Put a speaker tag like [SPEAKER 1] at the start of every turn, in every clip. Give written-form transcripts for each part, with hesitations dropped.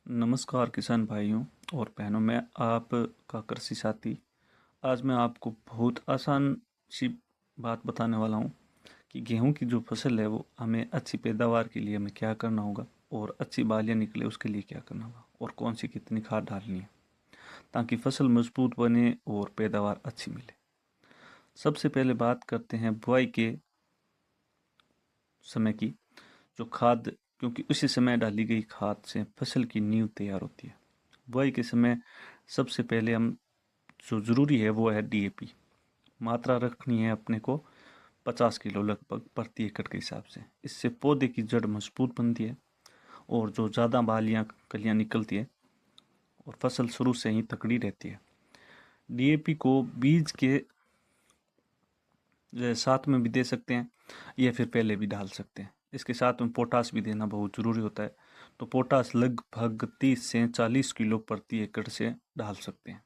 [SPEAKER 1] नमस्कार किसान भाइयों और बहनों, मैं आपका कृषि साथी। आज मैं आपको बहुत आसान सी बात बताने वाला हूँ कि गेहूं की जो फसल है वो हमें अच्छी पैदावार के लिए हमें क्या करना होगा और अच्छी बालियाँ निकले उसके लिए क्या करना होगा और कौन सी कितनी खाद डालनी है ताकि फसल मजबूत बने और पैदावार अच्छी मिले। सबसे पहले बात करते हैं बुआई के समय की। जो खाद, क्योंकि उसी समय डाली गई खाद से फसल की नींव तैयार होती है। बुआई के समय सबसे पहले हम जो ज़रूरी है वो है डीएपी। मात्रा रखनी है अपने को 50 किलो लगभग प्रति एकड़ के हिसाब से। इससे पौधे की जड़ मजबूत बनती है और जो ज़्यादा बालियाँ कलियाँ निकलती है और फसल शुरू से ही तकड़ी रहती है। डीएपी को बीज के साथ में भी दे सकते हैं या फिर पहले भी डाल सकते हैं। इसके साथ में पोटास भी देना बहुत ज़रूरी होता है। तो पोटास लगभग 30 से 40 किलो प्रति एकड़ से डाल सकते हैं।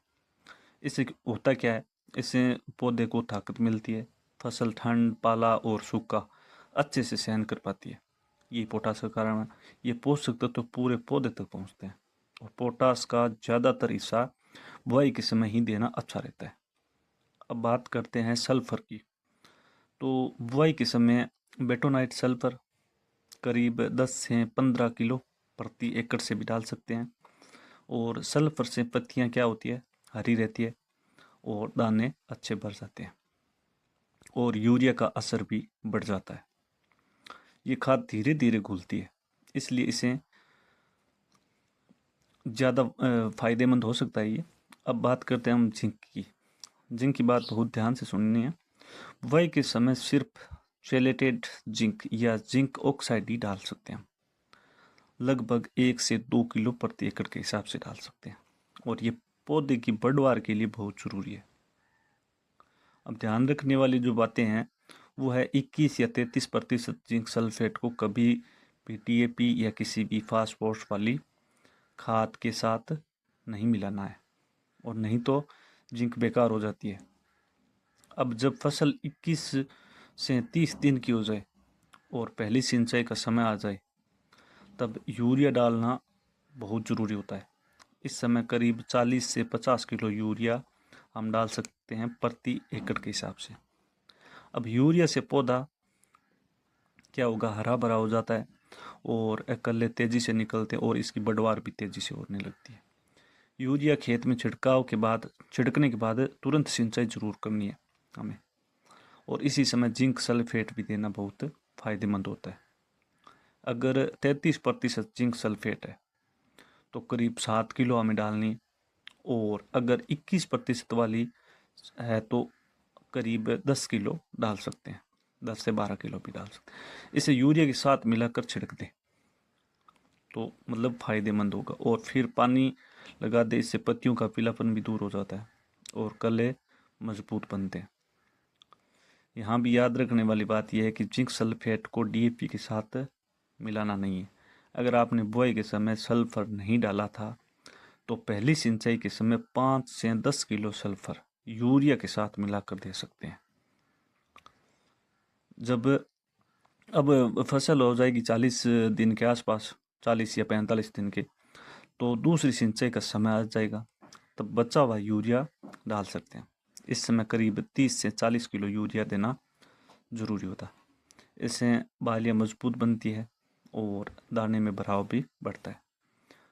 [SPEAKER 1] इससे होता क्या है, इससे पौधे को ताकत मिलती है। फसल ठंड, पाला और सूखा अच्छे से सहन कर पाती है। ये पोटास का कारण है। ये पोषक तत्व तो पूरे पौधे तक पहुंचते हैं और पोटास का ज़्यादातर हिस्सा बुआई के समय ही देना अच्छा रहता है। अब बात करते हैं सल्फर की। तो बुआई के समय बेटोनाइट सल्फर करीब 10 से 15 किलो प्रति एकड़ से भी डाल सकते हैं। और सल्फर से पत्तियां क्या होती है, हरी रहती है और दाने अच्छे भर जाते हैं और यूरिया का असर भी बढ़ जाता है। ये खाद धीरे धीरे घुलती है, इसलिए इसे ज़्यादा फायदेमंद हो सकता है ये। अब बात करते हैं हम जिंक की। जिंक की बात बहुत ध्यान से सुननी है। बुआई के समय सिर्फ चेलेटेड जिंक या जिंक ऑक्साइड ही डाल सकते हैं। लगभग 1 से 2 किलो प्रति एकड़ के हिसाब से डाल सकते हैं और ये पौधे की बढ़वार के लिए बहुत ज़रूरी है। अब ध्यान रखने वाली जो बातें हैं वो है 21 या 33% जिंक सल्फेट को कभी भी टीएपी या किसी भी फास्फोरस वाली खाद के साथ नहीं मिलाना है, और नहीं तो जिंक बेकार हो जाती है। अब जब फसल 21 से 30 दिन की हो जाए और पहली सिंचाई का समय आ जाए तब यूरिया डालना बहुत ज़रूरी होता है। इस समय करीब 40 से 50 किलो यूरिया हम डाल सकते हैं प्रति एकड़ के हिसाब से। अब यूरिया से पौधा क्या होगा, हरा भरा हो जाता है और कल्ले तेज़ी से निकलते हैं और इसकी बढ़वार भी तेज़ी से होने लगती है। यूरिया खेत में छिड़कने के बाद तुरंत सिंचाई जरूर करनी है हमें, और इसी समय जिंक सल्फेट भी देना बहुत फायदेमंद होता है। अगर 33% जिंक सल्फेट है तो करीब 7 किलो हमें डालनी, और अगर 21% वाली है तो करीब 10 किलो डाल सकते हैं। 10 से 12 किलो भी डाल सकते हैं। इसे यूरिया के साथ मिलाकर छिड़क दें तो मतलब फ़ायदेमंद होगा, और फिर पानी लगा दे। इससे पत्तियों का पीलापन भी दूर हो जाता है और कले मजबूत बनते हैं। यहाँ भी याद रखने वाली बात यह है कि जिंक सल्फेट को डीएपी के साथ मिलाना नहीं है। अगर आपने बुआई के समय सल्फर नहीं डाला था तो पहली सिंचाई के समय 5 से 10 किलो सल्फर यूरिया के साथ मिलाकर दे सकते हैं। जब अब फसल हो जाएगी 40 दिन के आसपास, 40 या 45 दिन के, तो दूसरी सिंचाई का समय आ जाएगा। तब बचा हुआ यूरिया डाल सकते हैं। इस समय करीब 30 से 40 किलो यूरिया देना ज़रूरी होता है। इससे बालियाँ मजबूत बनती है और दाने में भराव भी बढ़ता है।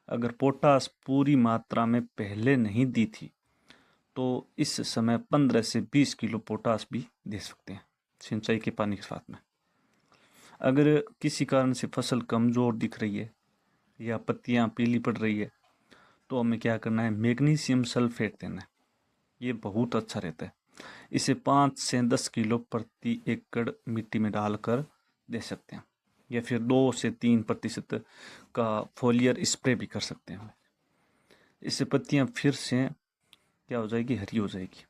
[SPEAKER 1] अगर पोटास पूरी मात्रा में पहले नहीं दी थी तो इस समय 15 से 20 किलो पोटास भी दे सकते हैं सिंचाई के पानी के साथ में। अगर किसी कारण से फसल कमज़ोर दिख रही है या पत्तियां पीली पड़ रही है तो हमें क्या करना है, मैग्नीशियम सल्फेट देना है। ये बहुत अच्छा रहता है। इसे 5 से 10 किलो प्रति एकड़ मिट्टी में डालकर दे सकते हैं, या फिर 2 से 3% का फोलियर स्प्रे भी कर सकते हैं। इससे पत्तियां फिर से क्या हो जाएगी, हरी हो जाएगी,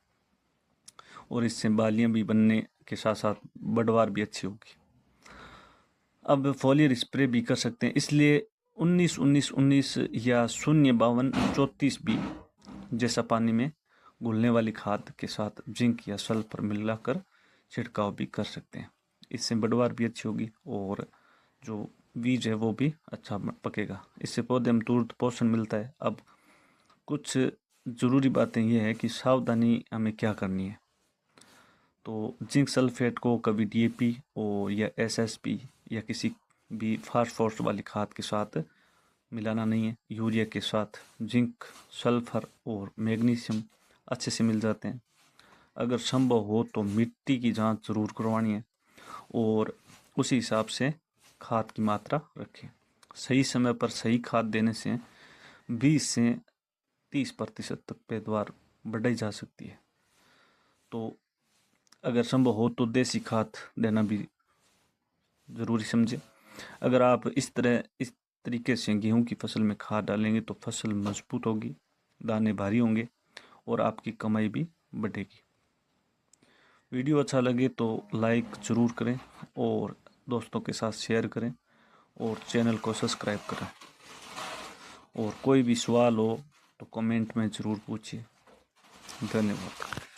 [SPEAKER 1] और इससे बालियां भी बनने के साथ साथ बढ़वार भी अच्छी होगी। अब फोलियर स्प्रे भी कर सकते हैं, इसलिए 19-19-19 या 0-52-34 भी जैसा पानी में घुलने वाली खाद के साथ जिंक या सल्फर मिलाकर छिड़काव भी कर सकते हैं। इससे बढ़वार भी अच्छी होगी और जो बीज है वो भी अच्छा पकेगा। इससे पौधे में तुरंत पोषण मिलता है। अब कुछ ज़रूरी बातें ये है कि सावधानी हमें क्या करनी है। तो जिंक सल्फेट को कभी DAP और या SSP या किसी भी फास्फोरस वाली खाद के साथ मिलाना नहीं है। यूरिया के साथ जिंक, सल्फर और मैग्नीशियम अच्छे से मिल जाते हैं। अगर संभव हो तो मिट्टी की जांच जरूर करवानी है और उसी हिसाब से खाद की मात्रा रखें। सही समय पर सही खाद देने से 20 से 30% तक पैदावार बढ़ाई जा सकती है। तो अगर संभव हो तो देसी खाद देना भी ज़रूरी समझे। अगर आप इस तरीके से गेहूं की फसल में खाद डालेंगे तो फसल मजबूत होगी, दाने भारी होंगे और आपकी कमाई भी बढ़ेगी। वीडियो अच्छा लगे तो लाइक ज़रूर करें और दोस्तों के साथ शेयर करें और चैनल को सब्सक्राइब करें। और कोई भी सवाल हो तो कमेंट में ज़रूर पूछिए। धन्यवाद।